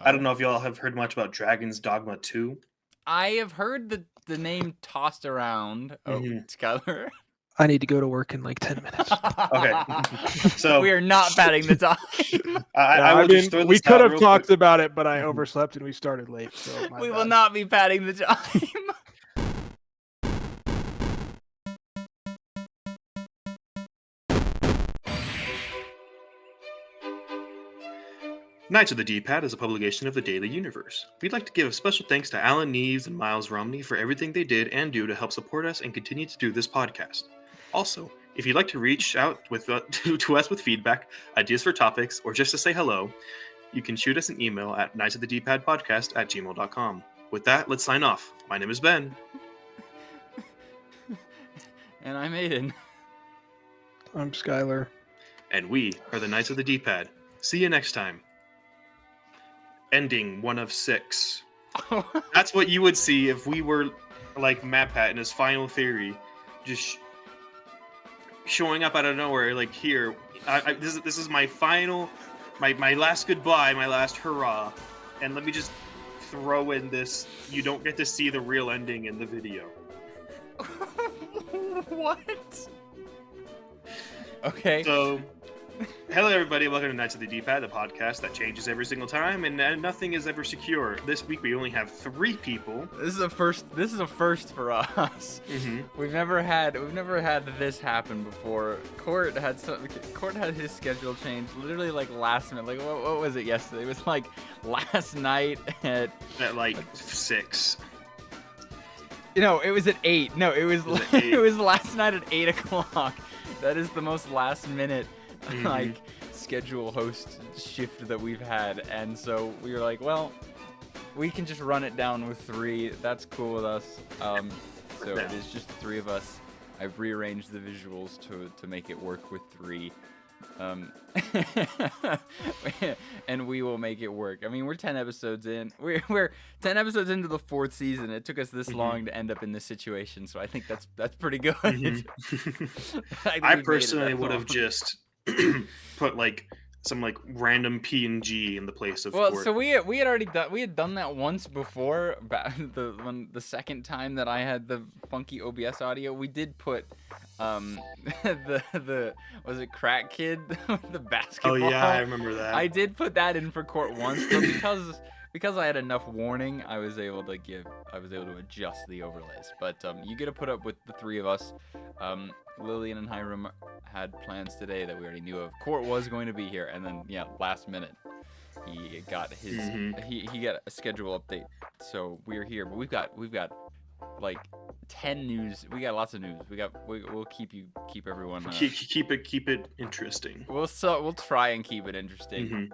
I don't know if y'all have heard much about Dragon's Dogma 2. I have heard the name tossed around. Oh, Skylar. I need to go to work in like 10 minutes. Okay. So we are not padding the time. I will just throw this we could out have real talked quick. about it, but I overslept and we started late. So we will not be padding the time. Knights of the D-Pad is a publication of the Daily Universe. We'd like to give a special thanks to Alan Neves and Miles Romney for everything they did and do to help support us and continue to do this podcast. Also, if you'd like to reach out to us with feedback, ideas for topics, or just to say hello, you can shoot us an email at knightsofthedpadpodcast@gmail.com. With that, let's sign off. My name is Ben. And I'm Aiden. I'm Skylar. And we are the Knights of the D-Pad. See you next time. Ending 1 of 6. That's what you would see if we were like MatPat in his final theory, just showing up out of nowhere. Like, here, this is my final, my last goodbye, my last hurrah, and let me just throw in this. You don't get to see the real ending in the video. What? Okay. So, hello everybody, welcome to Knights of the D-Pad, the podcast that changes every single time, and nothing is ever secure. This week we only have 3 people. This is a first for us. Mm-hmm. We've never had this happen before. Court had his schedule changed literally like last minute. Like what was it yesterday? It was like last night at like 6. No, it was at 8. No, it was it was last night at 8 o'clock. That is the most last minute like schedule host shift that we've had, and so we were like, well, we can just run it down with 3. That's cool with us. So it is just 3 of us. I've rearranged the visuals to make it work with 3. And we will make it work. I mean, we're 10 episodes in. We're 10 episodes into the 4th season. It took us this long to end up in this situation, so I think that's pretty good. I personally would have just put like some like random PNG in the place of. Well, Court. so we had done that once before. The second time that I had the funky OBS audio, we did put the was it Crack Kid the basketball. Oh yeah, I remember that. I did put that in for Court once, but because I had enough warning, I was able to adjust the overlays. But you get to put up with the 3 of us. Lillian and Hiram had plans today that we already knew of. Court was going to be here, and then last minute he got his he got a schedule update, so we're here. But we've got like 10 news. We got lots of news. We'll keep everyone keep it interesting. We'll try and keep it interesting.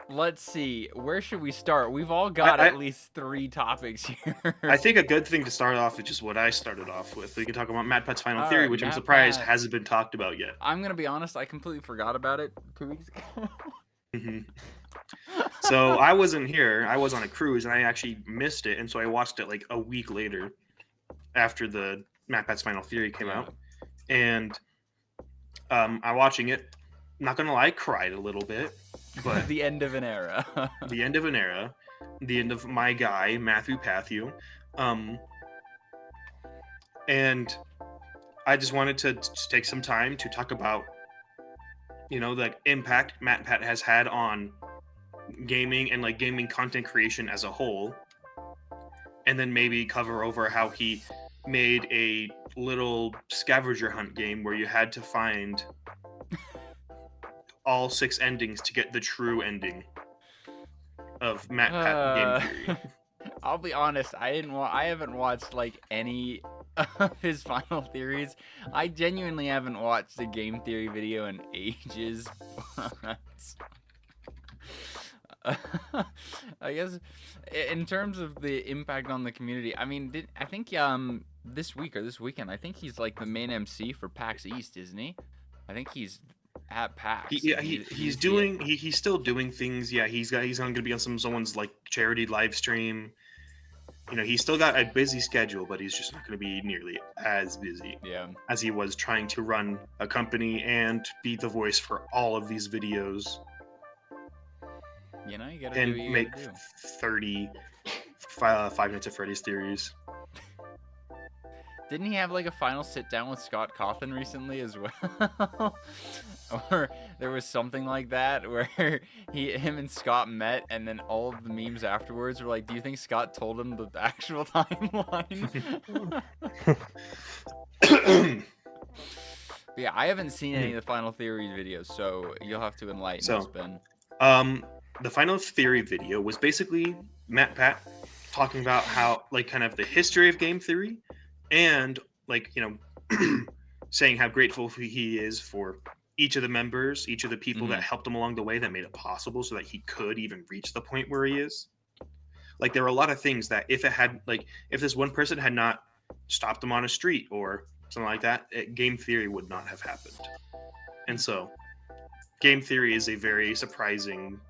Let's see. Where should we start? We've all got at least 3 topics here. I think a good thing to start off is just what I started off with. We can talk about MatPat's final theory, which I'm surprised hasn't been talked about yet. I'm gonna be honest. I completely forgot about it 2 weeks ago. So I wasn't here. I was on a cruise, and I actually missed it, and so I watched it like a week later, after the MatPat's final theory came out, and I'm watching it. Not gonna lie, I cried a little bit. But the end of an era. The end of an era. The end of my guy, Matthew Pathew. And I just wanted to take some time to talk about, the impact MatPat has had on gaming and like gaming content creation as a whole. And then maybe cover over how he made a little scavenger hunt game where you had to find all 6 endings to get the true ending of MatPat game theory. I'll be honest, I haven't watched like any of his final theories. I genuinely haven't watched a game theory video in ages. I guess in terms of the impact on the community, I mean, I think this week or this weekend, I think he's like the main MC for PAX East, isn't he? I think he's at PAX. He's still doing things. Yeah, he's going to be on someone's like charity live stream. He's still got a busy schedule, but he's just not going to be nearly as busy as he was trying to run a company and be the voice for all of these videos. You know, you gotta do and what you make gotta do. 30 Five Nights at Freddy's theories. Didn't he have like a final sit down with Scott Cawthon recently as well? Or there was something like that where him and Scott met, and then all of the memes afterwards were like, "Do you think Scott told him the actual timeline?" But yeah, I haven't seen any of the Final Theory videos, so you'll have to enlighten us, So, Ben. the final theory video was basically Matt Pat talking about how, like, kind of the history of game theory, and like, saying how grateful he is for each of the members, each of the people that helped him along the way that made it possible so that he could even reach the point where he is. Like, there were a lot of things that if this one person had not stopped him on a street or something like that, game theory would not have happened. And so game theory is a very surprising,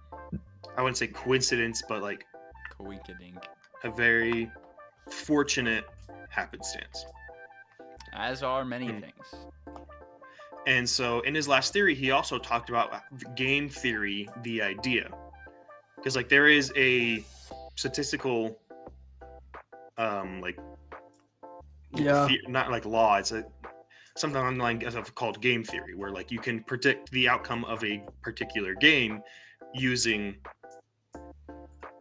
I wouldn't say coincidence, but like Coinkydink. a very fortunate happenstance. As are many things. And so in his last theory, he also talked about game theory, the idea. Because like there is a statistical not like law, it's something online called game theory, where like you can predict the outcome of a particular game using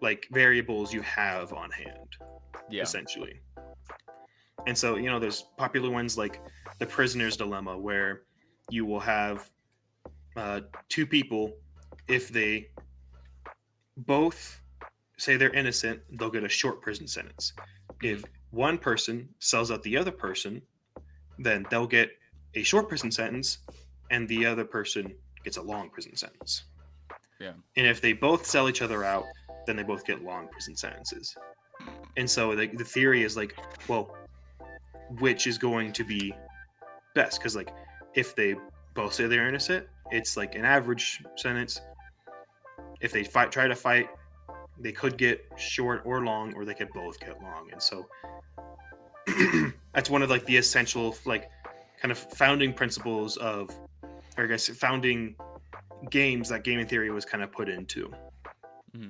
like variables you have on hand, essentially. And so there's popular ones like the prisoner's dilemma, where you will have two people, if they both say they're innocent, they'll get a short prison sentence. If one person sells out the other person, then they'll get a short prison sentence, and the other person gets a long prison sentence. Yeah. And if they both sell each other out, then they both get long prison sentences. And so the theory is like, well, which is going to be best? Because like, if they both say they're innocent, it's like an average sentence. If they try to fight, they could get short or long, or they could both get long. And so that's one of like the essential like kind of founding principles of, or I guess founding games that gaming theory was kind of put into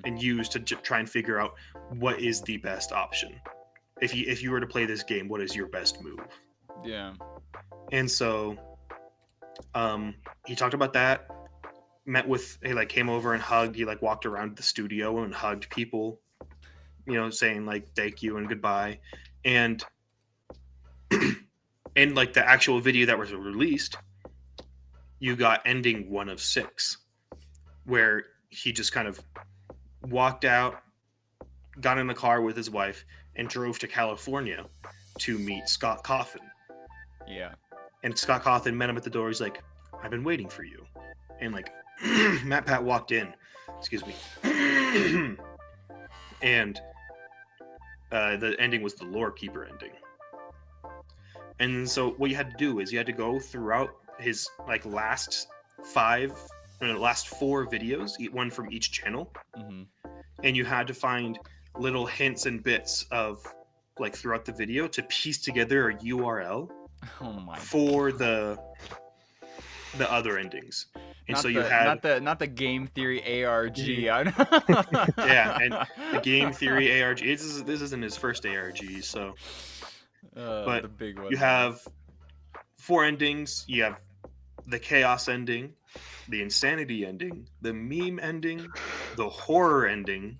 and used to try and figure out what is the best option. If you were to play this game, what is your best move? Yeah. And so he talked about that, he like came over and hugged, he like walked around the studio and hugged people, saying like thank you and goodbye. And in like the actual video that was released, you got ending 1 of 6, where he just kind of walked out, got in the car with his wife, and drove to California to meet Scott Cawthon. Yeah. And Scott Cawthon met him at the door. He's like, "I've been waiting for you." And like Matt Pat walked in, excuse me, and the ending was the lore keeper ending. And so what you had to do is you had to go throughout his like last 4 videos, one from each channel, and you had to find little hints and bits of like throughout the video to piece together a URL for the other endings. And so you had not the game theory ARG. Yeah, and the game theory ARG. This isn't his first ARG, so. But the big one. You have 4 endings. You have the chaos ending, the insanity ending, the meme ending, the horror ending,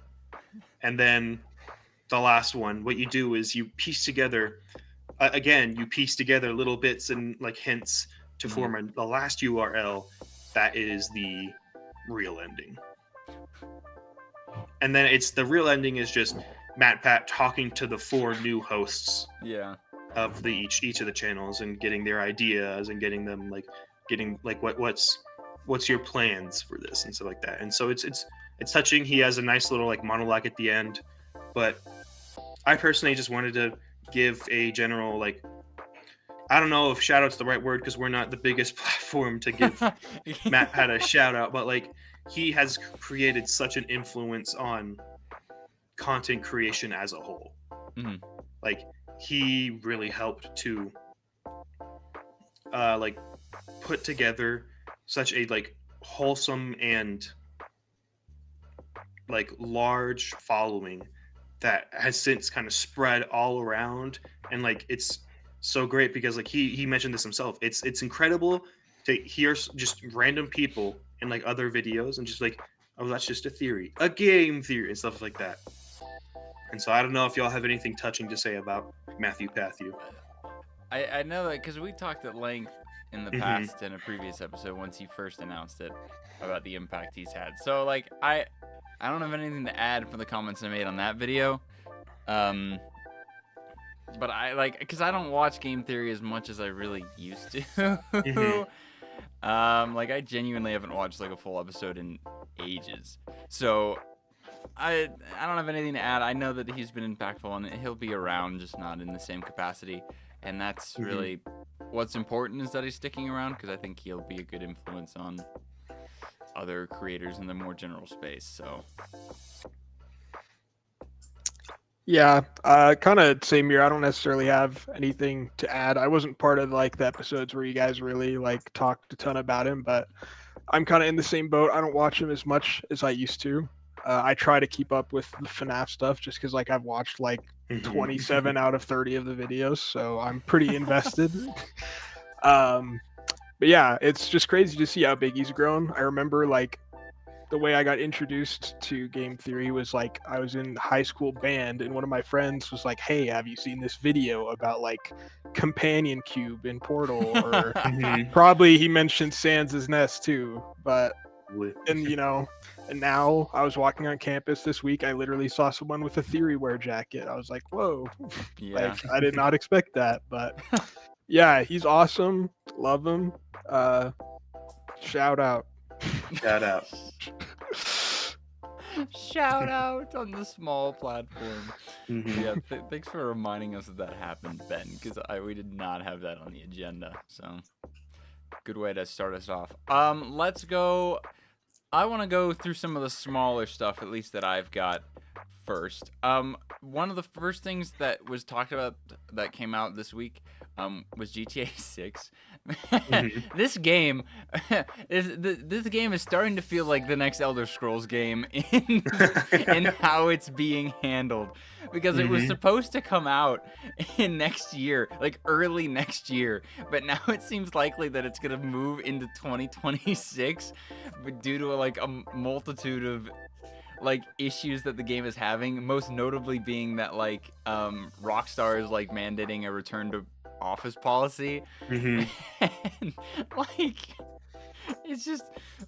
and then the last one. What you do is you piece together, little bits and like hints to form the last URL that is the real ending. And then the real ending is just Matt Pat talking to the 4 new hosts. Yeah. Of the each of the channels and getting their ideas and getting them what's your plans for this and stuff like that. And so it's touching. He has a nice little like monologue at the end, but I personally just wanted to give a general like, I don't know if shout out's the right word because we're not the biggest platform to give Matt Pat a shout out, but like he has created such an influence on content creation as a whole. Like he really helped to like put together such a like wholesome and like large following that has since kind of spread all around, and like it's so great because like he mentioned this himself. It's incredible to hear just random people in like other videos and just like, oh, that's just a theory, a game theory, and stuff like that. And so I don't know if y'all have anything touching to say about Matthew Patthew. I know that because we talked at length in the Mhm. past in a previous episode once he first announced it about the impact he's had. So like I don't have anything to add from the comments I made on that video. But I like because I don't watch game theory as much as I really used to. Mhm. Like I genuinely haven't watched like a full episode in ages. So I don't have anything to add. I know that he's been impactful and he'll be around, just not in the same capacity. And that's really what's important, is that he's sticking around, because I think he'll be a good influence on other creators in the more general space. So Yeah, kind of same here. I don't necessarily have anything to add. I wasn't part of like the episodes where you guys really like talked a ton about him, but I'm kind of in the same boat. I don't watch him as much as I used to. I try to keep up with the FNAF stuff just because like I've watched like 27 out of 30 of the videos, so I'm pretty invested. But yeah, it's just crazy to see how big he's grown. I remember like the way I got introduced to game theory was like I was in high school band and one of my friends was like, "Hey, have you seen this video about like companion cube in Portal?" Or Mhm. probably he mentioned Sans' Nest too. But With- and and now I was walking on campus this week. I literally saw someone with a Theoryware jacket. I was like, "Whoa!" yeah. Like I did not expect that. But yeah, he's awesome. Love him. Shout out. Shout out. Shout out on the small platform. Mhm. Yeah, thanks for reminding us that happened, Ben, because we did not have that on the agenda. So good way to start us off. Let's go. I want to go through some of the smaller stuff, at least that I've got first. One of the first things that was talked about that came out this week was GTA 6. This game this game is starting to feel like the next Elder Scrolls game in how it's being handled, because it was supposed to come out in next year, like early next year, but now it seems likely that it's going to move into 2026 due to like a multitude of like issues that the game is having, most notably being that like Rockstar is like mandating a return to office policy. And like it's just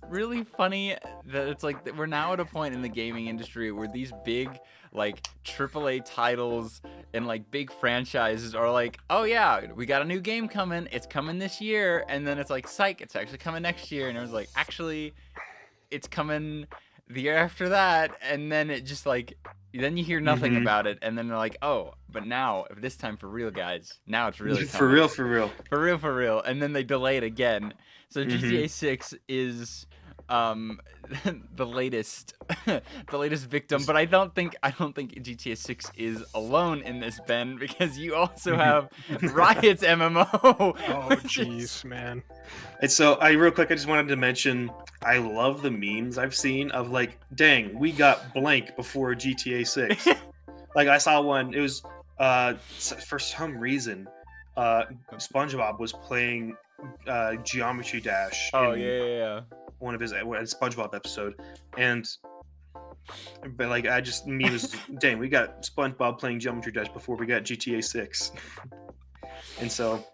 really funny that it's like we're now at a point in the gaming industry where these big like AAA titles and like big franchises are like, oh yeah, we got a new game coming, it's coming this year, and then it's like, psych, it's actually coming next year, and it was like, actually it's coming the year after that, and then it just like, then you hear nothing about it, and then they're like, oh, but now this time for real, guys, now it's really coming. for real. For real, and then they delay it again. So GTA 6 is the latest victim, but I don't think GTA 6 is alone in this, Ben, because you also have Riot's MMO. Oh which is- jeez, man. And so real quick, I just wanted to mention, I love the memes I've seen of like, dang, we got blank before GTA 6. Like I saw one, it was for some reason SpongeBob was playing Geometry Dash Oh in yeah. one of his SpongeBob episode, and but like I just memes, dang, we got SpongeBob playing Geometry Dash before we got GTA 6. And so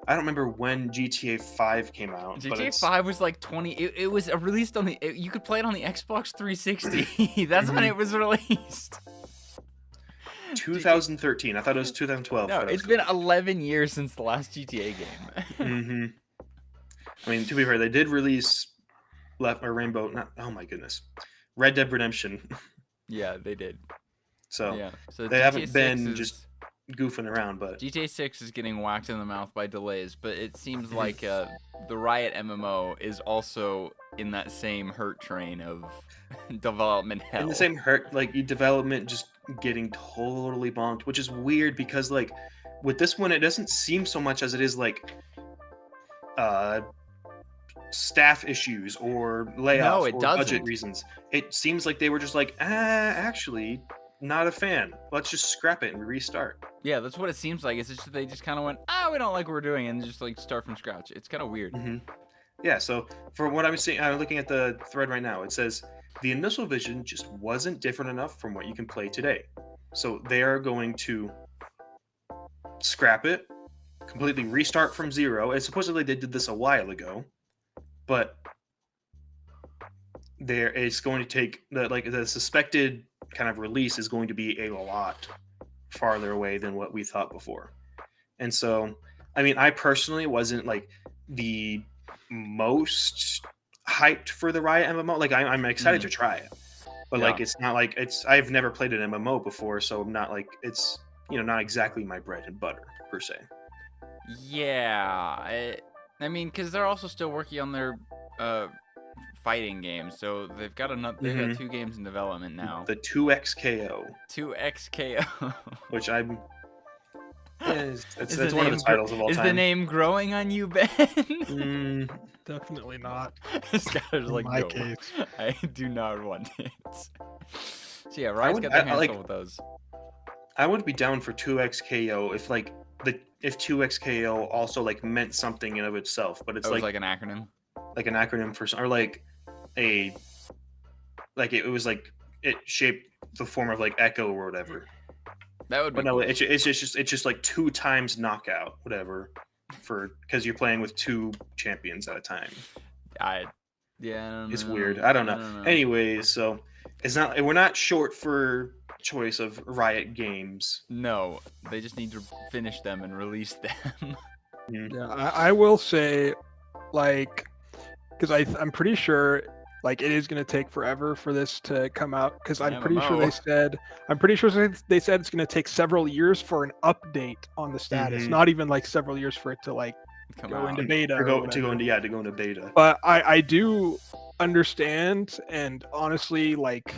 I don't remember when GTA 5 came out. but GTA it's, 5 was like 20. It was released on you could play it on the Xbox 360. That's when it was released. 2013. I thought it was 2012. No, it's been 11 years since the last GTA game. I mean, to be fair, they did release Rainbow. Oh my goodness, Red Dead Redemption. Yeah, they did. So Yeah, so they GTA haven't 6 been just goofing around, but GTA 6 is getting whacked in the mouth by delays, but it seems like the Riot MMO is also in that same hurt train of development hell. in the same hurt, like development just getting totally bonked, which is weird because like with this one, it doesn't seem so much as it is like staff issues or No, layoffs it or budget doesn't. reasons. It seems like they were just like, actually, not a fan. Let's just scrap it and restart. Yeah, that's what it seems like. It's just they just kind of went, we don't like what we're doing, and just like start from scratch. It's kind of weird. Hmm. Yeah, so for what I'm seeing, I'm looking at the thread right now. It says the initial vision just wasn't different enough from what you can play today. So they are going to scrap it, completely restart from zero. And supposedly they did this a while ago, but it's going to take the suspected kind of release is going to be a lot farther away than what we thought before. And so, I mean, I personally wasn't like the most hyped for the Riot MMO. Like I'm excited to try it, but Yeah. like it's not like I've never played an MMO before, so I'm not like it's not exactly my bread and butter per se. Yeah, I mean, because they're also still working on their fighting games, so they've got they've got 2 games in development now. The 2XKO, 2XKO. which I'm. That's the one of name the titles of all Is time. the name growing on you, Ben? Definitely not. This guy's like, my no, case. I do not want it. So yeah, Riot's got their hands full with those. I would be down for 2XKO if 2XKO also like meant something in of itself, but it's like an acronym. Like an acronym for or like a it was like it shaped the form of like Echo or whatever. That would be. But no, cool. it's just like 2 times knockout, whatever, because you're playing with 2 champions at a time. It's weird. I don't know. Anyways, so we're not short for choice of Riot games. No, they just need to finish them and release them. Yeah, I will say, like, because I'm pretty sure like it is going to take forever for this to come out, because I'm pretty sure they said it's going to take several years for an update on the status, not even like several years for it to like go into beta to go into beta. But I do understand and honestly like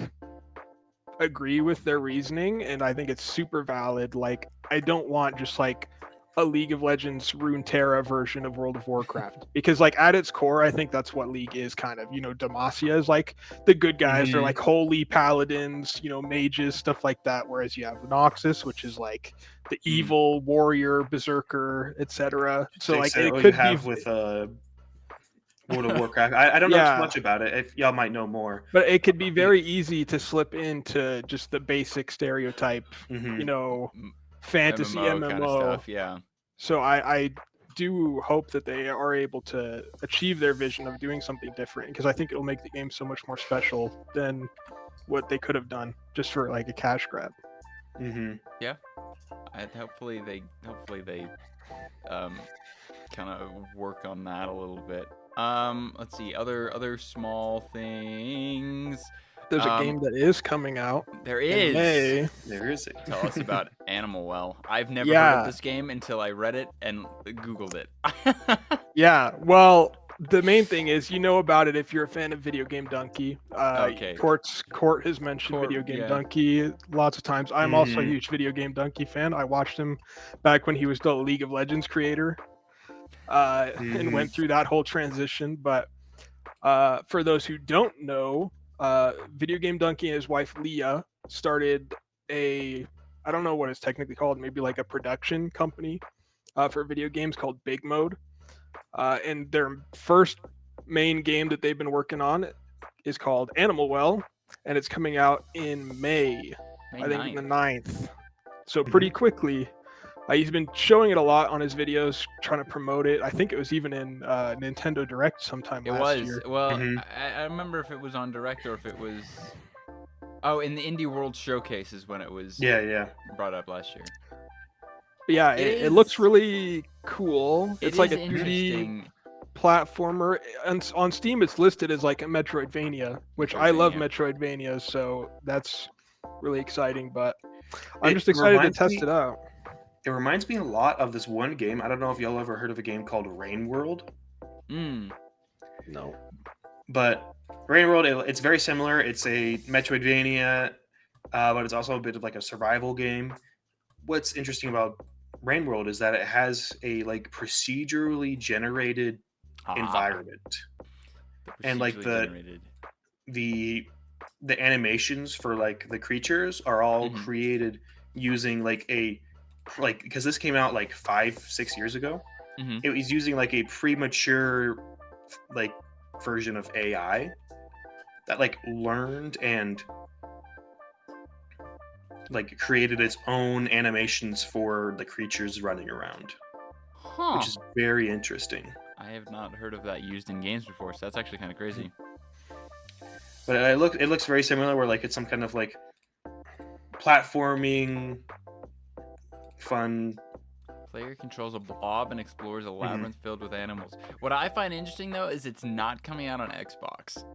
agree with their reasoning, and I think it's super valid. Like, I don't want just like a League of Legends Runeterra version of World of Warcraft, because like at its core I think that's what League is kind of. Demacia is like the good guys, are like holy paladins, mages, stuff like that, whereas you have Noxus, which is like the evil warrior, berserker, etc. So like it could be with World of Warcraft. I don't know too much about it. If y'all might know more, but it could be very easy to slip into just the basic stereotype, fantasy MMO kind of stuff. Yeah. So I do hope that they are able to achieve their vision of doing something different, because I think it'll make the game so much more special than what they could have done just for like a cash grab. Yeah. Hopefully they kind of work on that a little bit. Let's see, other small things. There's a game that is coming out. There is. May. There is it. Tell us about Animal Well. I've never heard of this game until I read it and Googled it. Yeah, well, the main thing is about it if you're a fan of Video Game Donkey. Okay. Court has mentioned Video Game Donkey lots of times. I'm also a huge Video Game Donkey fan. I watched him back when he was still a League of Legends creator, and went through that whole transition. But for those who don't know, Video Game Donkey and his wife Leah started I don't know what it's technically called, maybe like a production company for video games called Big Mode. And their first main game that they've been working on is called Animal Well, and it's coming out in May I think the 9th. So pretty quickly. He's been showing it a lot on his videos, trying to promote it. I think it was even in Nintendo Direct sometime last year. Well, I remember if it was on Direct or if it was... Oh, in the Indie World Showcase is when it was brought up last year. But yeah, it looks really cool. It's like a 2D platformer. And on Steam, it's listed as like a Metroidvania, which I love Metroidvanias, so that's really exciting. But I'm just excited to test it out. It reminds me a lot of this one game. I don't know if y'all ever heard of a game called Rain World. No. But Rain World, it's very similar. It's a Metroidvania, but it's also a bit of like a survival game. What's interesting about Rain World is that it has a like procedurally generated environment. and like Procedurally the generated. the the animations for like the creatures are all Mhm. created using like because this came out like 5-6 years ago. Mm-hmm. It was using like a premature like version of AI that like learned and like created its own animations for the creatures running around, Huh. which is very interesting. I have not heard of that used in games before, so that's actually kind of crazy. But it looks very similar, where like it's some kind of like platforming, fun. Player controls a blob and explores a Mhm. labyrinth filled with animals. What I find interesting though is it's not coming out on Xbox.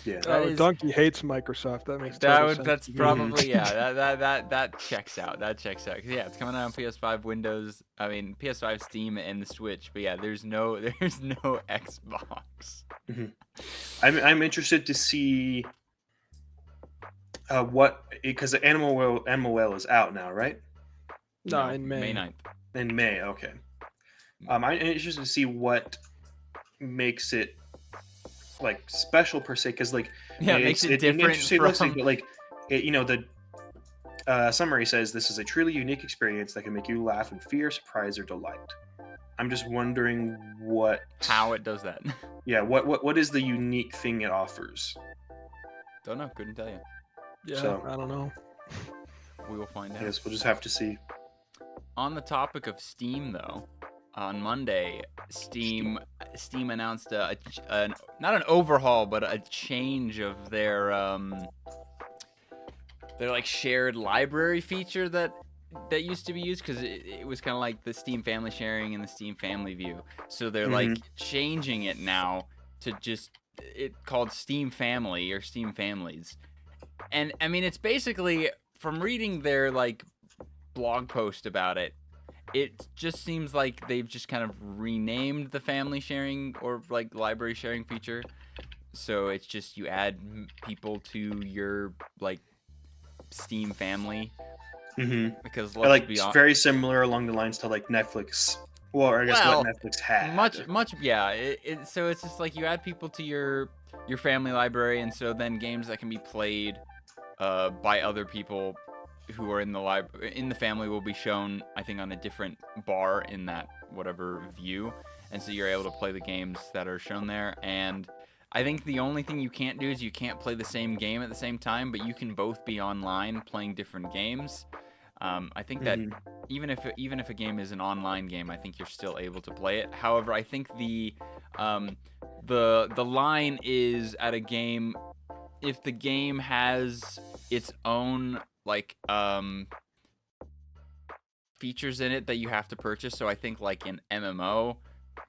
Yeah. That Oh, is Donkey hates Microsoft. That makes total sense. that's to me. probably that checks out. That checks out. 'Cause, yeah, it's coming out on PS5, Windows. I mean PS5, Steam, and the Switch. But yeah, there's no Xbox. I'm interested to see what, because the MOL is out now, right? No, in May. 9th. In May. Okay. I'm interested to see what makes it like special per se, because like Yeah, it makes it different interesting listening, from. but like the summary says this is a truly unique experience that can make you laugh in fear, surprise, or delight. I'm just wondering How it does that. Yeah, what is the unique thing it offers? Don't know. Couldn't tell you. Yeah, So- I don't know. We will find I out. guess we'll just have to see. On the topic of Steam, though, on Monday, Steam announced not an overhaul, but a change of their like shared library feature that used to be used, because it was kind of like the Steam family sharing and the Steam family view. So they're like changing it now to just called Steam Family or Steam Families. And I mean, it's basically, from reading their like blog post about it, it just seems like they've just kind of renamed the family sharing or like library sharing feature. So it's just you add people to your like Steam family, because let's Like be honest, very similar along the lines to like Netflix. Well, or I guess Well, what Netflix had. much yeah. So it's just like you add people to your family library, and so then games that can be played by other people who are in the family will be shown, I think, on a different bar in that whatever view, and so you're able to play the games that are shown there. And I think the only thing you can't do is you can't play the same game at the same time, but you can both be online playing different games. I think that even if a game is an online game, I think you're still able to play it. However, I think the line is at a game, if the game has its own like features in it that you have to purchase. So I think like in MMO,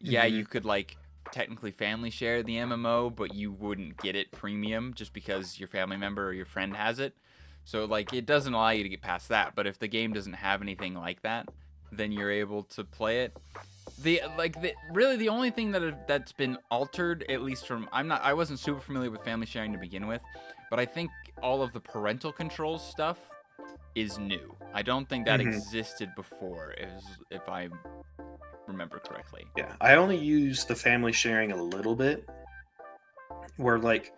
yeah, you could like technically family share the MMO, but you wouldn't get it premium just because your family member or your friend has it. So like it doesn't allow you to get past that. But if the game doesn't have anything like that, then you're able to play it. Really the only thing that's been altered, at least from, I wasn't super familiar with family sharing to begin with, but I think all of the parental controls stuff is new. I don't think that existed before, if I remember correctly. Yeah, I only use the family sharing a little bit, where like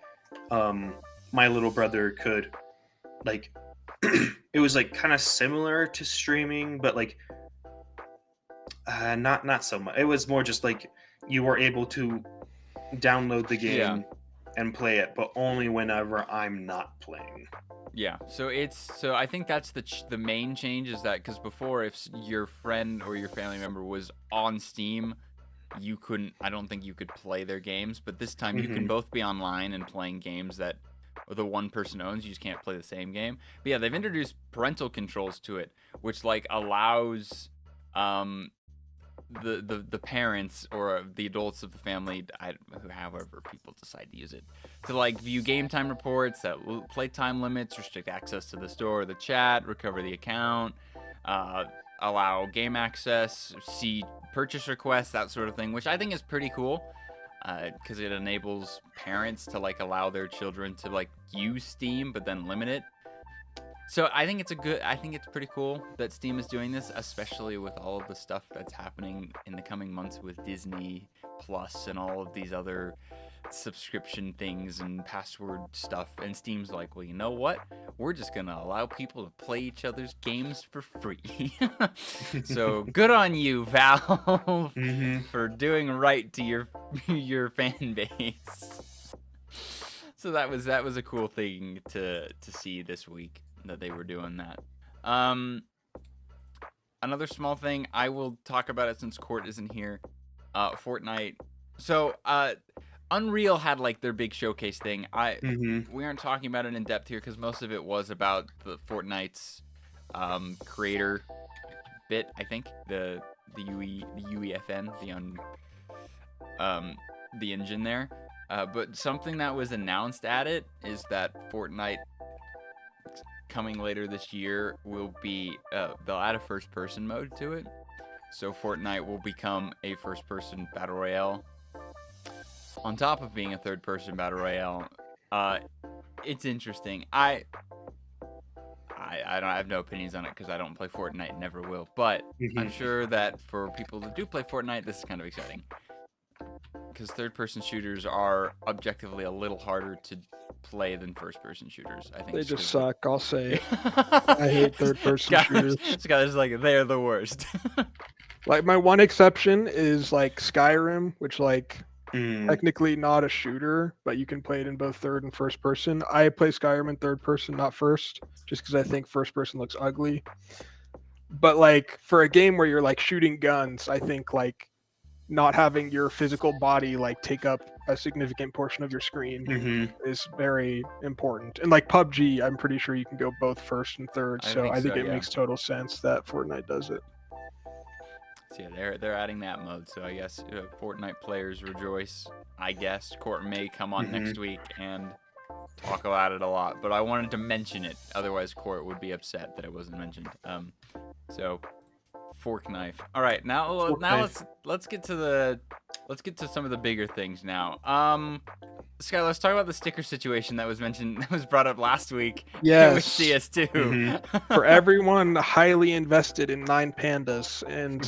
my little brother could like it was like kind of similar to streaming, but like not so much. It was more just like you were able to download the game and play it, but only whenever I'm not playing. Yeah, so I think that's the main change, is that because before, if your friend or your family member was on Steam, I don't think you could play their games, but this time you can both be online and playing games that the one person owns. You just can't play the same game. But yeah, they've introduced parental controls to it, which like allows the parents or the adults of the family, however people decide to use it, to like view game time reports, set play time limits, restrict access to the store or the chat, recover the account, allow game access, see purchase requests, that sort of thing, which I think is pretty cool, because it enables parents to like allow their children to like use Steam but then limit it. So I think it's pretty cool that Steam is doing this, especially with all of the stuff that's happening in the coming months with Disney Plus and all of these other subscription things and password stuff. And Steam's like, well, you know what? We're just gonna allow people to play each other's games for free. So good on you, Valve, for doing right to your fan base. So that was a cool thing to see this week that they were doing that. Another small thing, I will talk about it since Court isn't here. Fortnite. So Unreal had like their big showcase thing. We aren't talking about it in depth here because most of it was about the Fortnite's creator bit. I think the UEFN, the engine there. But something that was announced at it is that Fortnite coming later this year will be they'll add a first-person mode to it. So Fortnite will become a first-person battle royale on top of being a third-person battle royale. It's interesting. I have no opinions on it because I don't play Fortnite and never will. But I'm sure that for people that do play Fortnite, this is kind of exciting. Because third-person shooters are objectively a little harder to play than first-person shooters. I think they just suck. I'll say. I hate third-person shooters. Skylar's like, they're the worst. Like my one exception is like Skyrim, which like technically not a shooter, but you can play it in both third and first person. I play Skyrim in third person, not first, just because I think first person looks ugly. But like for a game where you're like shooting guns, I think like not having your physical body like take up a significant portion of your screen is very important. And like PUBG, I'm pretty sure you can go both first and third, so I think it makes total sense that Fortnite does it. So yeah, they're adding that mode. So I guess Fortnite players rejoice. I guess Court may come on next week and talk about it a lot, but I wanted to mention it. Otherwise, Court would be upset that it wasn't mentioned. So fork knife. All right, now let's get to some of the bigger things now. Sky, let's talk about the sticker situation that was mentioned, that was brought up last week. Yes. With CS2. For everyone highly invested in 9pandas and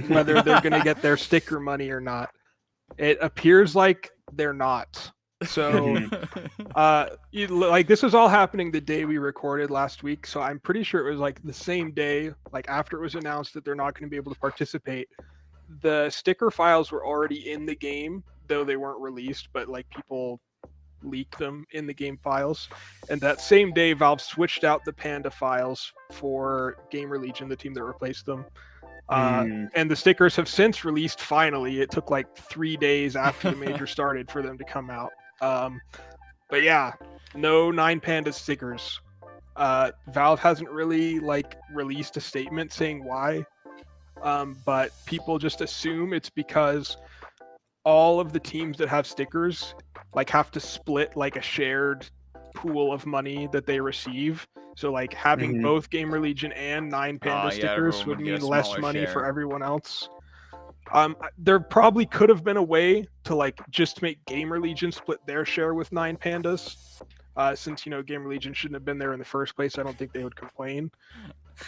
whether they're going to get their sticker money or not, it appears like they're not. So, like this was all happening the day we recorded last week. So I'm pretty sure it was like the same day, like after it was announced that they're not going to be able to participate. The sticker files were already in the game, though they weren't released, but like people leaked them in the game files. And that same day, Valve switched out the Panda files for Gamer Legion, the team that replaced them. And the stickers have since released finally. It took like 3 days after the major started for them to come out. But yeah, no 9panda stickers. Valve hasn't really like released a statement saying why. But people just assume it's because all of the teams that have stickers like have to split like a shared pool of money that they receive. So like having both Gamer Legion and 9panda stickers would mean less money for everyone else. There probably could have been a way to like just make Gamer Legion split their share with 9pandas. Since Gamer Legion shouldn't have been there in the first place, I don't think they would complain.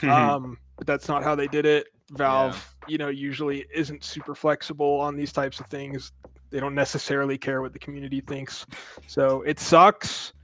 But that's not how they did it. Valve, usually isn't super flexible on these types of things. They don't necessarily care what the community thinks. So it sucks,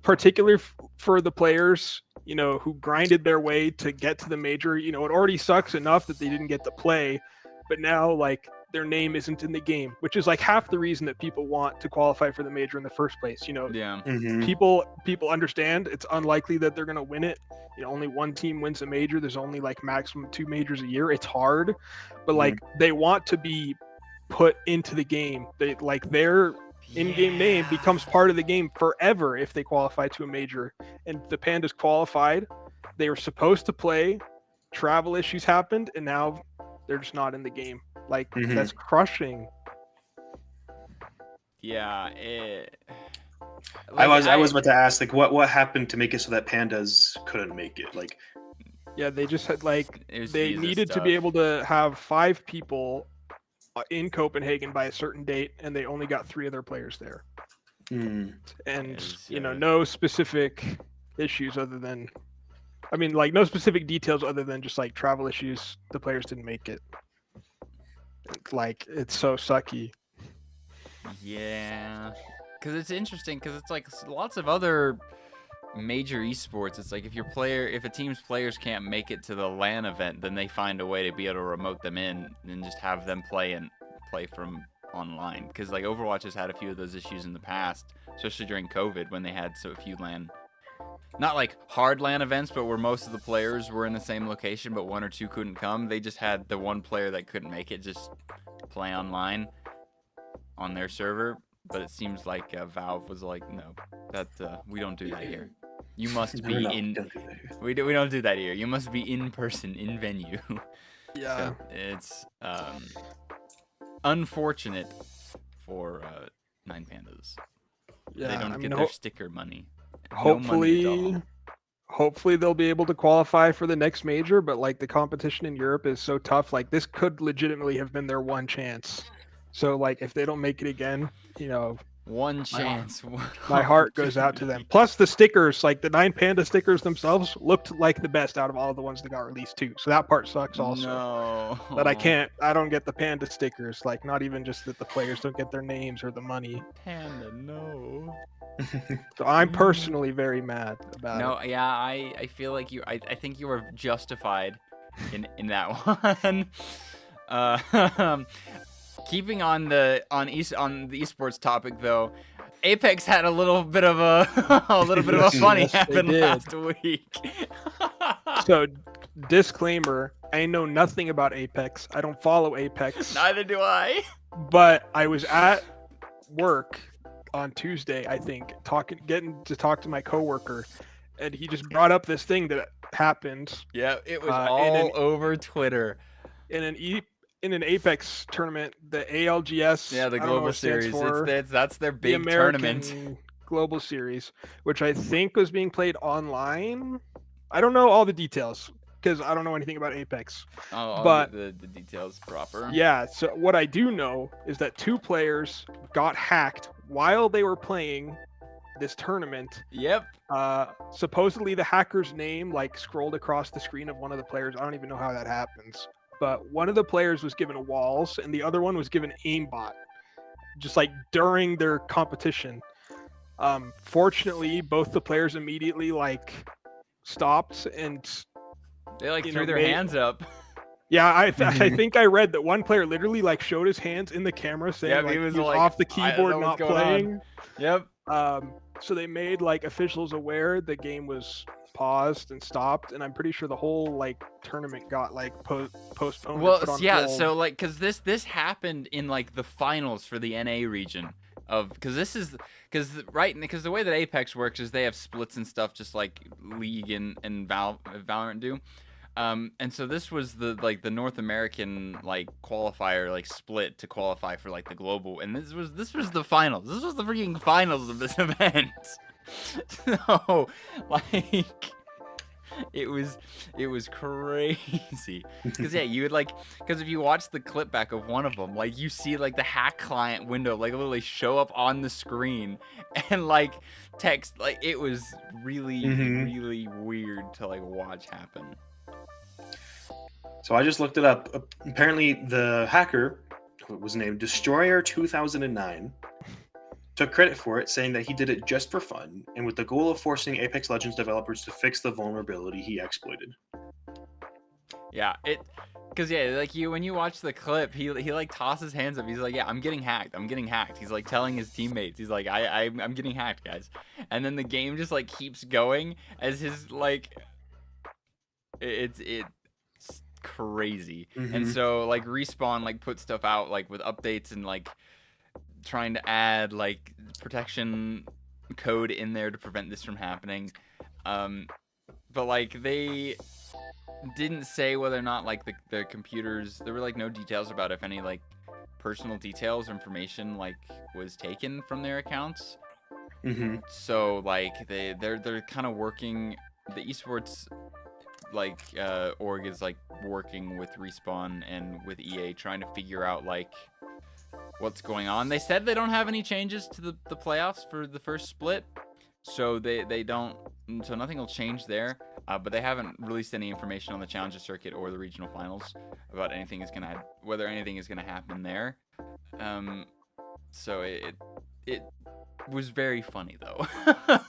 particularly for the players, who grinded their way to get to the major. It already sucks enough that they didn't get to play, but now like their name isn't in the game, which is like half the reason that people want to qualify for the major in the first place. People understand it's unlikely that they're going to win it. Only one team wins a major. There's only like maximum 2 majors a year. It's hard, but like they want to be put into the game. They like their in-game name becomes part of the game forever if they qualify to a major. And the Pandas qualified. They were supposed to play. Travel issues happened, and now they're just not in the game. Like that's crushing. Yeah, I was about to ask, like, what happened to make it so that Pandas couldn't make it? Like, yeah, they just had like they needed to be able to have 5 people in Copenhagen by a certain date, and they only got 3 of their players there. And no specific issues other than, no specific details other than just like travel issues. The players didn't make it. Like it's so sucky. Yeah, because it's interesting because it's like lots of other major esports. It's like if a team's players can't make it to the LAN event, then they find a way to be able to remote them in and just have them play from online. Because like Overwatch has had a few of those issues in the past, especially during COVID when they had so few LAN. Not like hard LAN events, but where most of the players were in the same location, but one or two couldn't come. They just had the one player that couldn't make it just play online on their server. But it seems like Valve was like, no, that we don't do that here. You must be in. We don't do that here. You must be in person, in venue. Yeah. So it's unfortunate for Nine Pandas. Yeah. They don't get their sticker money. Hopefully they'll be able to qualify for the next major, but like the competition in Europe is so tough. Like this could legitimately have been their one chance. So like if they don't make it again, one chance. My heart goes out to them. Plus the stickers, like the Nine Panda stickers themselves, looked like the best out of all the ones that got released too. So that part sucks also. No. That I don't get the Panda stickers. Like not even just that the players don't get their names or the money. Panda, no. So I'm personally very mad about it. No, yeah, I feel like I think you are justified in that one. Keeping on the esports topic though, Apex had a little bit of a funny happen last week. So, disclaimer, I know nothing about Apex. I don't follow Apex. Neither do I. But I was at work on Tuesday, I think, getting to talk to my coworker, and he just brought up this thing that happened. Yeah, it was all over Twitter. In an Apex tournament, the ALGS. Yeah, the Global Series. That's their big the American tournament. Global Series, which I think was being played online. I don't know all the details because I don't know anything about Apex. But the details proper. Yeah, so what I do know is that 2 players got hacked while they were playing this tournament. Yep. Supposedly the hacker's name scrolled across the screen of one of the players. I don't even know how that happens. But one of the players was given walls and the other one was given aimbot, just during their competition. Fortunately, both the players immediately stopped and they threw their hands up. Yeah, I think I read that one player literally showed his hands in the camera saying he was off the keyboard not playing. Yep. So they made officials aware the game was paused and stopped, and I'm pretty sure the whole tournament got postponed. Well, yeah, hold. So because this happened in the finals for the NA region because the way that Apex works is they have splits and stuff just like League and Valorant do. And so this was the North American qualifier split to qualify for the global, and this was the finals. This was the freaking finals of this event. So it was crazy because you would because if you watch the clip back of one of them, you see the hack client window literally show up on the screen and text it was really really weird to watch happen. So I just looked it up. Apparently, the hacker, who was named Destroyer 2009, took credit for it, saying that he did it just for fun and with the goal of forcing Apex Legends developers to fix the vulnerability he exploited. Yeah, because when you watch the clip, he tosses hands up. He's like, yeah, I'm getting hacked. He's telling his teammates. He's like, I'm getting hacked, guys. And then the game just keeps going as his it's crazy. And so Respawn put stuff out with updates and trying to add protection code in there to prevent this from happening. But they didn't say whether or not the computers, there were no details about if any personal details or information was taken from their accounts. So they're kind of working, the esports org is working with Respawn and with EA trying to figure out what's going on. They said they don't have any changes to the playoffs for the first split, so they don't, so nothing will change there, but they haven't released any information on the challenger circuit or the regional finals about whether anything is gonna happen there. So it was very funny though.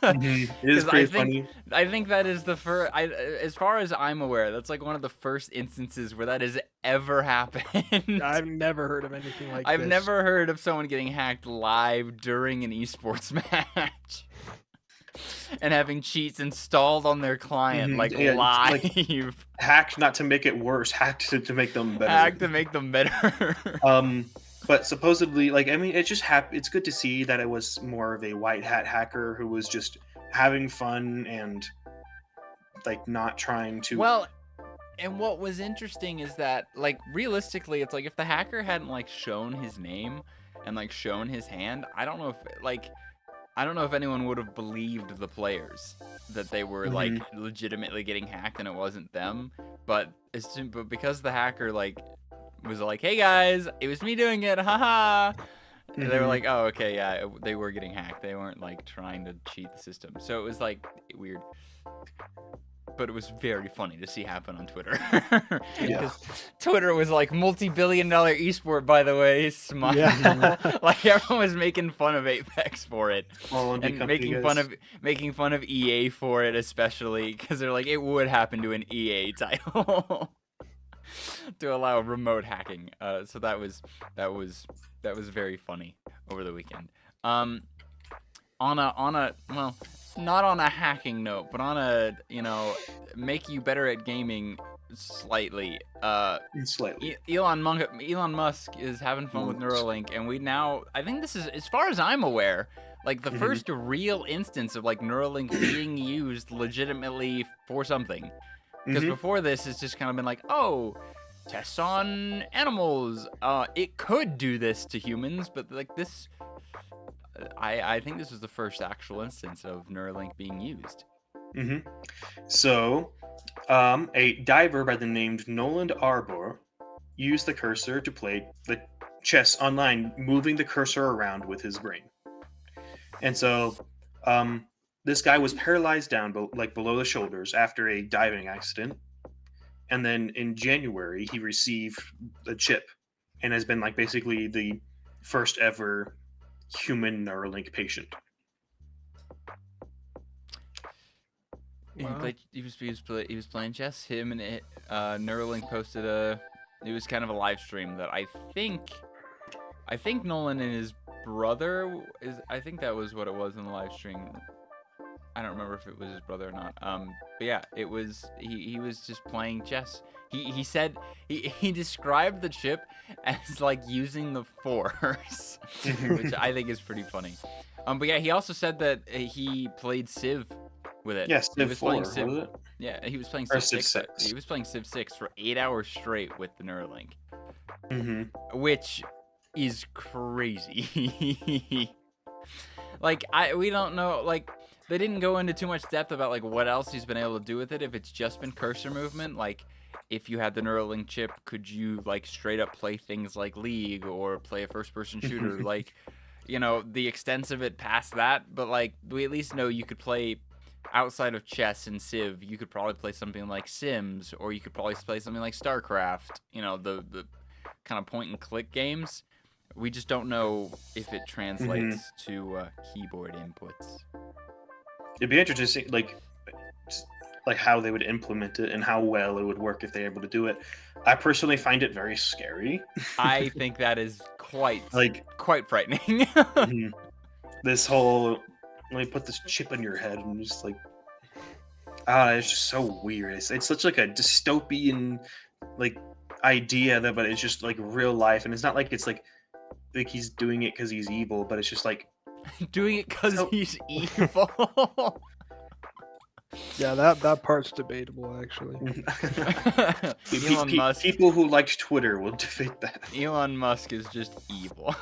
It is 'Cause pretty funny. I think that is the first. As far as I'm aware, that's like one of the first instances where that has ever happened. I've never heard of anything like I've this. never heard of someone getting hacked live during an esports match and having cheats installed on their client, like Yeah, live. it's hacked not to make it worse, hacked to make them better. Hacked to make them better. But supposedly, like, I mean, it just it's good to see that it was more of a white hat hacker who was just having fun and like not trying to. Well, and what was interesting is that, like, realistically, it's like if the hacker hadn't like shown his name and like shown his hand, I don't know if anyone would have believed the players that they were like legitimately getting hacked and it wasn't them. But because the hacker like was like, "Hey guys, it was me doing it, haha." They were like, "Oh, okay, yeah, they were getting hacked. They weren't like trying to cheat the system." So it was like weird. But it was very funny to see happen on Twitter. Because Twitter was like multi-billion-dollar esport, by the way. Smile. Yeah. Like everyone was making fun of Apex for it, and making fun of EA for it, especially because they're like it would happen to an EA title to allow remote hacking. So that was very funny over the weekend. On a well, not on a hacking note, but on a, make you better at gaming slightly. Elon Musk is having fun with Neuralink, and I think this is, as far as I'm aware, like the first real instance of like Neuralink being used legitimately for something. Because before this, it's just kind of been like, oh, tests on animals. It could do this to humans, but like this, I think this was the first actual instance of Neuralink being used. So, a diver by the name Noland Arbor used the cursor to play the chess online, moving the cursor around with his brain. And so, this guy was paralyzed down, below the shoulders after a diving accident. And then in January, he received a chip and has been like basically the first ever human Neuralink patient. Wow. He was playing chess. Him and Neuralink posted it was kind of a live stream that I think Nolan and his brother I think that was what it was in the live stream. I don't remember if it was his brother or not. But yeah, it was he was just playing chess. He said he described the chip as like using the Force, which I think is pretty funny. But yeah, he also said that he played Civ with it. Yes, he was playing Civ 4, was it? Yeah, he was playing Or Civ 6. Civ 6. He was playing Civ 6 for 8 hours straight with the Neuralink, which is crazy. Like we don't know, like they didn't go into too much depth about like what else he's been able to do with it. If it's just been cursor movement, like if you had the Neuralink chip, could you like straight up play things like League or play a first person shooter? Like, the extents of it past that, but like we at least know you could play outside of chess and Civ. You could probably play something like Sims, or you could probably play something like StarCraft, the kind of point and click games. We just don't know if it translates to keyboard inputs. It'd be interesting, like how they would implement it and how well it would work if they're able to do it. I personally find it very scary. I think that is quite frightening. This whole, let me put this chip in your head and just like, it's just so weird. It's such like a dystopian like idea but it's just like real life, and it's not like it's like he's doing it because he's evil, but it's just like doing it because he's evil. Yeah, that part's debatable, actually. Elon Musk. People who liked Twitter will debate that. Elon Musk is just evil.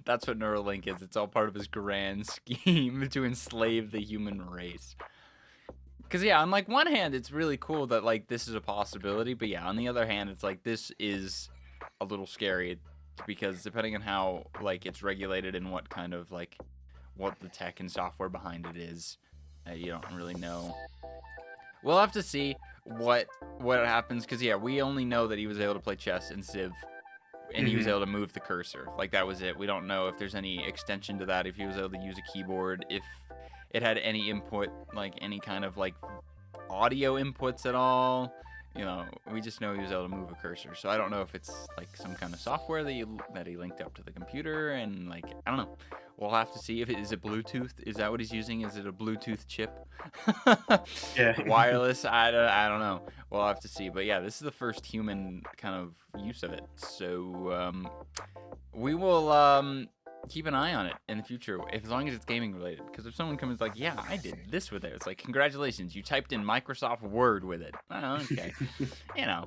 That's what Neuralink is. It's all part of his grand scheme to enslave the human race. Because, yeah, on, like, one hand, it's really cool that, like, this is a possibility. But, yeah, on the other hand, it's like, this is a little scary. Because depending on how, like, it's regulated and what kind of, like, what the tech and software behind it is, you don't really know. We'll have to see what happens. Because, yeah, we only know that he was able to play chess and Civ and he was able to move the cursor. Like, that was it. We don't know if there's any extension to that, if he was able to use a keyboard, if it had any input, like any kind of like audio inputs at all. You know, we just know he was able to move a cursor. So I don't know if it's like some kind of software that he linked up to the computer, and like, I don't know. We'll have to see if is it Bluetooth. Is that what he's using? Is it a Bluetooth chip? Yeah. Wireless? I don't know. We'll have to see. But yeah, this is the first human kind of use of it. So we will keep an eye on it in the future, as long as it's gaming related. Because if someone comes like, yeah, I did this with it, it's like, congratulations, you typed in Microsoft Word with it. Oh, okay. You know,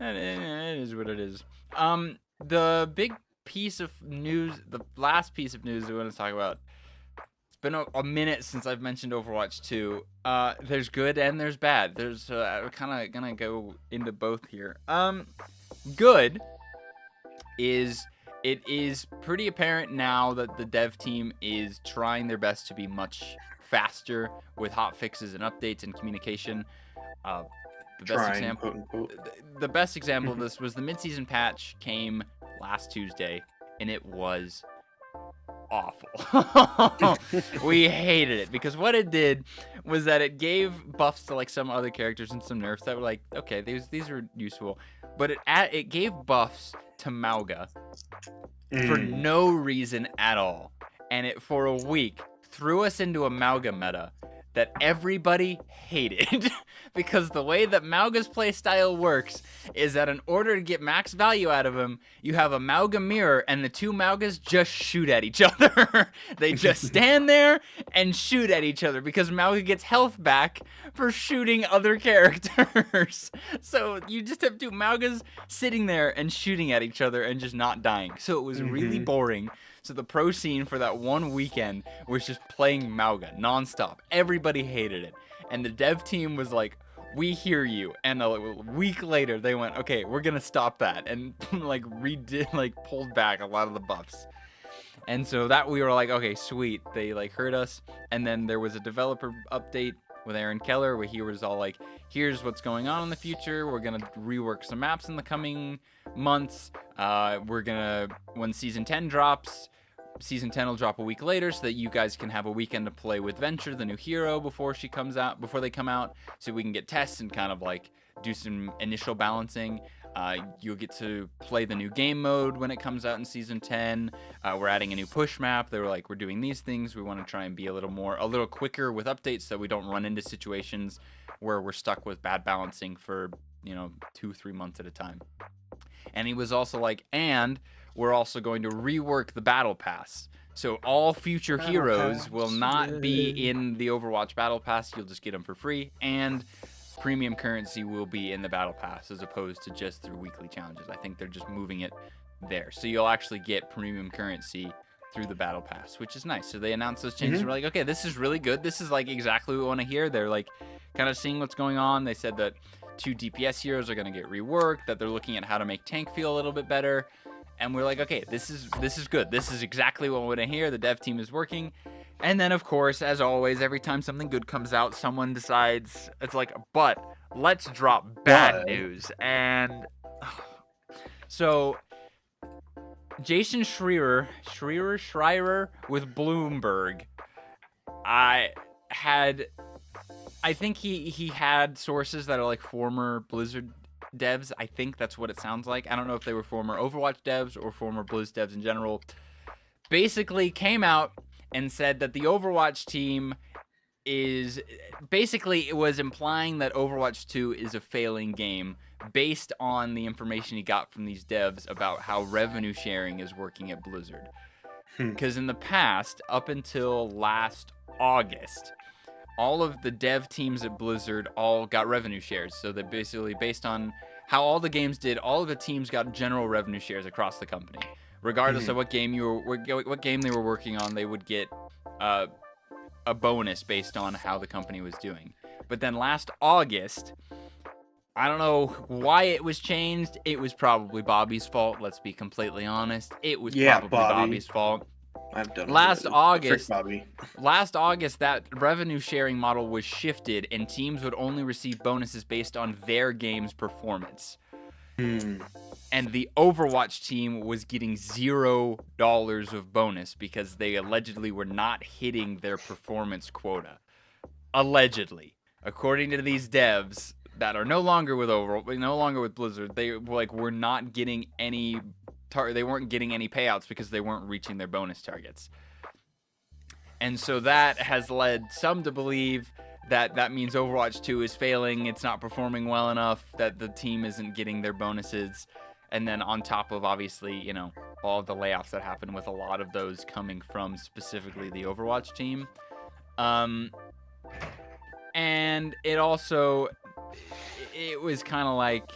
it is what it is. The big piece of news, the last piece of news we want to talk about, it's been a minute since I've mentioned Overwatch 2. There's good and there's bad. There's we're kind of gonna go into both here. Good is, it is pretty apparent now that the dev team is trying their best to be much faster with hot fixes and updates and communication. The best example of this was the mid-season patch came last Tuesday, and it was awful. We hated it because what it did was that it gave buffs to like some other characters and some nerfs that were like, okay, these are useful, but it gave buffs to Mauga for no reason at all, and it for a week threw us into a Mauga meta that everybody hated. Because the way that Mauga's playstyle works is that in order to get max value out of him, you have a Mauga mirror, and the two Maugas just shoot at each other. They just stand there and shoot at each other, because Mauga gets health back for shooting other characters. So you just have two Maugas sitting there and shooting at each other and just not dying. So it was really boring. So the pro scene for that one weekend was just playing Mauga nonstop. Everybody hated it. And the dev team was like, we hear you. And a week later, they went, okay, we're going to stop that. And like pulled back a lot of the buffs. And so that we were like, okay, sweet. They like heard us. And then there was a developer update with Aaron Keller where he was all like, here's what's going on in the future. We're going to rework some maps in the coming months. We're going to, when Season 10 drops, Season 10 will drop a week later so that you guys can have a weekend to play with Venture, the new hero, before they come out, so we can get tests and kind of like do some initial balancing. You'll get to play the new game mode when it comes out in Season 10. We're adding a new push map. They were like, we're doing these things. We want to try and be a little quicker with updates so we don't run into situations where we're stuck with bad balancing for, 2-3 months at a time. And he was also like, and we're also going to rework the battle pass. So all future heroes will not be in the Overwatch battle pass. You'll just get them for free. And premium currency will be in the battle pass as opposed to just through weekly challenges. I think they're just moving it there. So you'll actually get premium currency through the battle pass, which is nice. So they announced those changes. We're like, okay, this is really good. This is like exactly what we want to hear. They're like kind of seeing what's going on. They said that 2 DPS heroes are going to get reworked, that they're looking at how to make tank feel a little bit better. And we're like, okay, this is good. This is exactly what we want to hear. The dev team is working. And then, of course, as always, every time something good comes out, someone decides, it's like, but let's drop bad news. And so Jason Schreier with Bloomberg, I think he had sources that are like former Blizzard devs. I think that's what it sounds like. I don't know if they were former Overwatch devs or former Blizz devs in general. Basically came out and said that the Overwatch team is basically, it was implying that Overwatch 2 is a failing game based on the information he got from these devs about how revenue sharing is working at Blizzard. Because in the past, up until last August, all of the dev teams at Blizzard all got revenue shares. So that basically, based on how all the games did, all of the teams got general revenue shares across the company. Regardless of what game what game they were working on, they would get a bonus based on how the company was doing. But then last August, I don't know why it was changed. It was probably Bobby's fault. Let's be completely honest. It was probably Bobby's fault. I've done last August, that revenue sharing model was shifted, and teams would only receive bonuses based on their game's performance. and the Overwatch team was getting $0 of bonus because they allegedly were not hitting their performance quota. Allegedly, according to these devs that are no longer with Blizzard, they were not getting any. They weren't getting any payouts because they weren't reaching their bonus targets. And so that has led some to believe that means Overwatch 2 is failing, it's not performing well enough, that the team isn't getting their bonuses. And then on top of, obviously, all of the layoffs that happened, with a lot of those coming from specifically the Overwatch team. And it also, it was kind of like,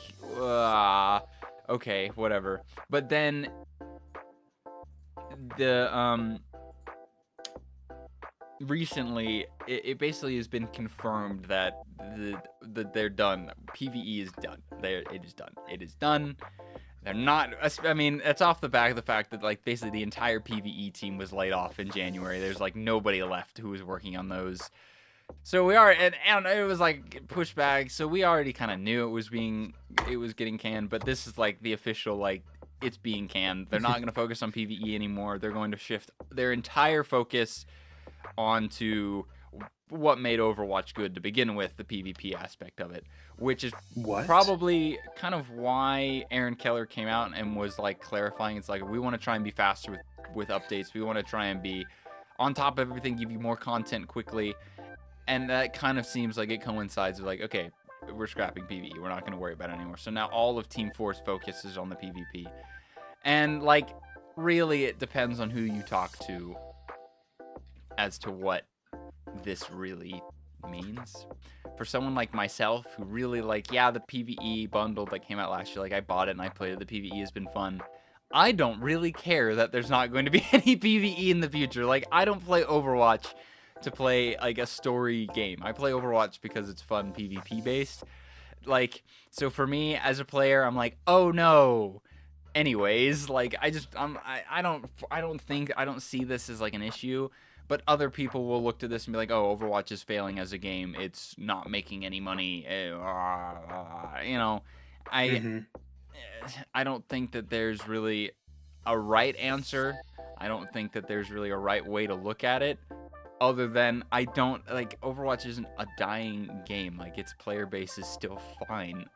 okay, whatever. But then recently, it basically has been confirmed that they're done. PvE is done. It is done. It is done. They're not. I mean, it's off the back of the fact that basically the entire PvE team was laid off in January. There's nobody left who was working on those. So we are, and it was pushback. So we already kind of knew it was getting canned. But this is the official it's being canned. They're not going to focus on PvE anymore. They're going to shift their entire focus onto what made Overwatch good to begin with, the PvP aspect of it, which is probably kind of why Aaron Keller came out and was clarifying. It's we want to try and be faster with updates. We want to try and be on top of everything, give you more content quickly. And that kind of seems like it coincides with okay, we're scrapping PvE. We're not going to worry about it anymore. So now all of Team 4's focus is on the PvP. And really it depends on who you talk to as to what this really means. For someone like myself who really the PvE bundle that came out last year, I bought it and I played it. The PvE has been fun. I don't really care that there's not going to be any PvE in the future. I don't play Overwatch to play a story game. I play Overwatch because it's fun PvP based. So for me as a player, I'm oh no. Anyways, I don't see this as an issue. But other people will look to this and be oh, Overwatch is failing as a game. It's not making any money. I don't think that there's really a right answer. I don't think that there's really a right way to look at it. Other than Overwatch isn't a dying game. Its player base is still fine.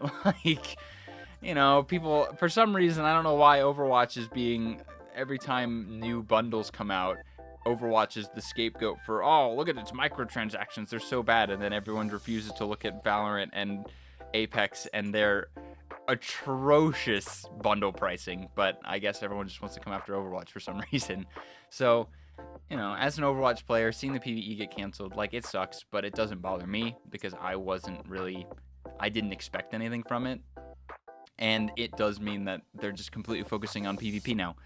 People, for some reason, I don't know why Overwatch is being, every time new bundles come out, Overwatch is the scapegoat for, oh, look at its microtransactions, they're so bad, and then everyone refuses to look at Valorant and Apex and their atrocious bundle pricing, but I guess everyone just wants to come after Overwatch for some reason. So, as an Overwatch player, seeing the PvE get canceled, it sucks, but it doesn't bother me because I didn't expect anything from it, and it does mean that they're just completely focusing on PvP now,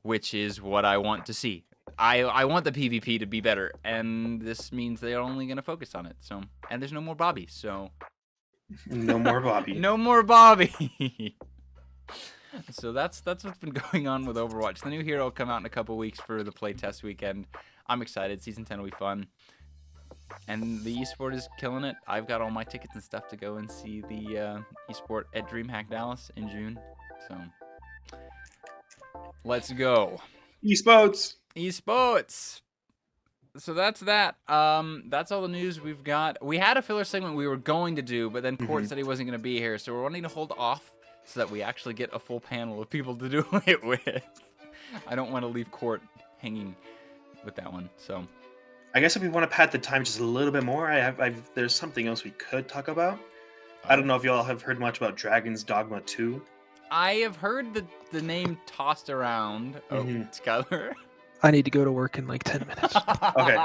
which is what I want to see. I want the PvP to be better, and this means they're only going to focus on it. So, and there's no more Bobby, so no more Bobby. No more Bobby. So that's what's been going on with Overwatch. The new hero will come out in a couple weeks for the playtest weekend. I'm excited. Season 10 will be fun, and the esport is killing it. I've got all my tickets and stuff to go and see the esport at DreamHack Dallas in June. So let's go. Esports. So that's that. That's all the news we've got. We had a filler segment we were going to do, but then Court said he wasn't going to be here, so we're wanting to hold off so that we actually get a full panel of people to do it with. I don't want to leave Court hanging with that one. So I guess if we want to pad the time just a little bit more, there's something else we could talk about. I don't know if y'all have heard much about Dragon's Dogma 2. I have heard the name tossed around. Oh, Skylar. I need to go to work in 10 minutes. Okay.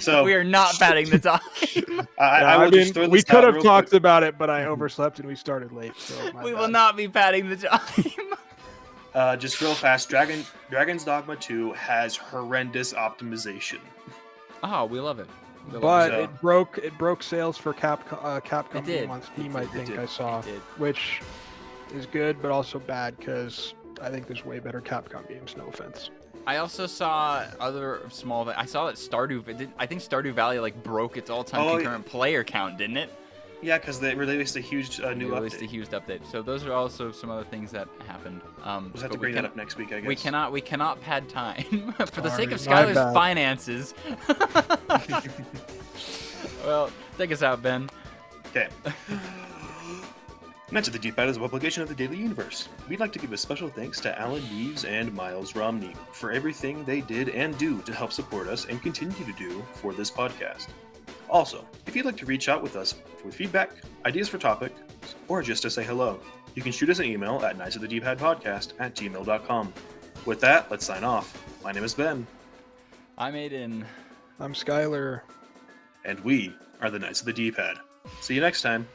So we are not padding the time. We could have talked about it, but I overslept and we started late. So we will not be padding the time. Just real fast, Dragon's Dogma 2 has horrendous optimization. Oh, we love it. It broke sales for Capcom on Steam. I saw, which is good, but also bad because I think there's way better Capcom games. No offense. I also saw other small. I saw that Stardew. I think Stardew Valley broke its all-time concurrent player count, didn't it? Yeah, because they released a huge new They released update. a huge update. So those are also some other things that happened. We'll just have but to bring that up next week, I guess. We cannot pad time for the sake of Sorry, my Skylar's bad. finances. Well, take us out, Ben. Okay. Knights of the Deep Pad is a publication of the Daily Universe. We'd like to give a special thanks to Alan Reeves and Miles Romney for everything they did and do to help support us and continue to do for this podcast. Also, if you'd like to reach out with us with feedback, ideas for topics, or just to say hello, you can shoot us an email at knightsofthedeepadpodcast@gmail.com. With that, let's sign off. My name is Ben, I'm Aiden. I'm Skylar. and we are the Knights of the Deep Pad. See you next time.